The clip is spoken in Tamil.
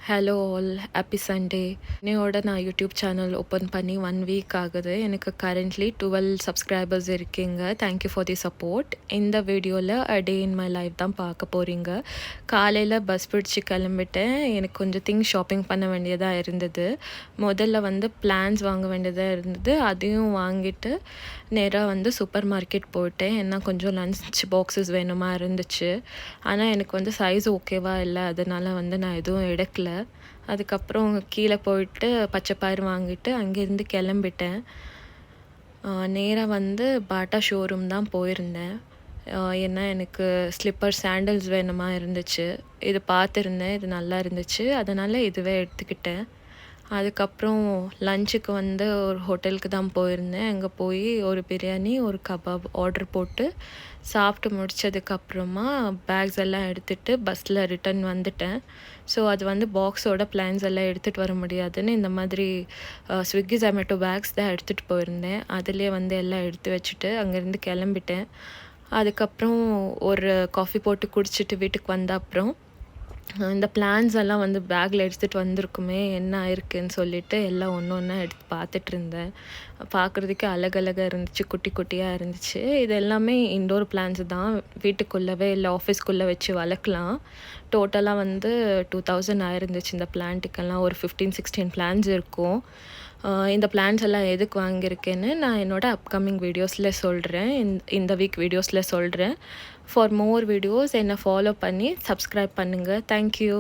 Hello all, happy Sunday. இன்னையோட நான் யூடியூப் சேனல் ஓப்பன் பண்ணி 1 வீக் ஆகுது. எனக்கு கரண்ட்லி 12 சப்ஸ்கிரைபர்ஸ் இருக்கீங்க. Thank you for the support. இந்த வீடியோவில் அ டே இன் மை லைஃப் தான் பார்க்க போகிறீங்க. காலையில் பஸ் பிடிச்சி கிளம்பிட்டேன். எனக்கு கொஞ்சம் திங்ஸ் ஷாப்பிங் பண்ண வேண்டியதாக இருந்தது. முதல்ல பிளான்ஸ் வாங்க வேண்டியதாக இருந்தது. அதையும் வாங்கிட்டு நேராக சூப்பர் மார்க்கெட் போயிட்டேன். ஏன்னா கொஞ்சம் லன்ச் பாக்ஸஸ் வேணுமா இருந்துச்சு. ஆனால் எனக்கு சைஸ் ஓகேவா இல்லை, அதனால் நான் எதுவும் எடுக்கல. அதுக்கப்புறம் கீழே போயிட்டு பச்சைப்பயிறு வாங்கிட்டு அங்கேருந்து கிளம்பிட்டேன். நேராக பாட்டா ஷோரூம் தான் போயிருந்தேன். ஏன்னா எனக்கு ஸ்லிப்பர் சாண்டல்ஸ் வேணுமா இருந்துச்சு. இது பார்த்துருந்தேன், இது நல்லா இருந்துச்சு, அதனால் இதுவே எடுத்துக்கிட்டேன். அதுக்கப்புறம் லஞ்சுக்கு ஒரு ஹோட்டலுக்கு தான் போயிருந்தேன். அங்கே போய் ஒரு பிரியாணி ஒரு கபாப் ஆர்டர் போட்டு சாப்பிட்டு முடித்ததுக்கப்புறமா பேக்ஸ் எல்லாம் எடுத்துகிட்டு பஸ்ஸில் ரிட்டன் வந்துட்டேன். ஸோ அது பாக்ஸோட பிளான்ஸ் எல்லாம் எடுத்துகிட்டு வர முடியாதுன்னு இந்த மாதிரி ஸ்விக்கி ஜொமேட்டோ பேக்ஸ் தான் எடுத்துகிட்டு போயிருந்தேன். அதிலே எல்லாம் எடுத்து வச்சுட்டு அங்கேருந்து கிளம்பிட்டேன். அதுக்கப்புறம் ஒரு காஃபி போட்டு குடிச்சிட்டு வீட்டுக்கு வந்த அப்புறம் இந்த பிளான்ஸ் எல்லாம் பேக்கில் எடுத்துகிட்டு வந்திருக்குமே என்ன ஆயிருக்குன்னு சொல்லிட்டு எல்லாம் ஒன்று ஒன்றா எடுத்து பார்த்துட்டு இருந்தேன். பார்க்குறதுக்கே அழகழகாக இருந்துச்சு, குட்டி குட்டியாக இருந்துச்சு. இது எல்லாமே இன்டோர் பிளான்ஸ் தான், வீட்டுக்குள்ளவே இல்லை ஆஃபீஸ்க்குள்ளே வச்சு வளர்க்கலாம். டோட்டலாக 2000 ஆயிருந்துச்சு இந்த பிளான்ட்டுக்கெல்லாம். ஒரு 15-16 பிளான்ஸ் இருக்கும். இந்த பிளான்ஸ் எல்லாம் எதுக்கு வாங்கியிருக்கேன்னு நான் என்னோடய அப்கமிங் வீடியோஸில் சொல்கிறேன். இந்த வீக் வீடியோஸில் சொல்கிறேன். ஃபார் மோர் வீடியோஸ் என்னை ஃபாலோ பண்ணி சப்ஸ்கிரைப் பண்ணுங்கள். தேங்க்யூ.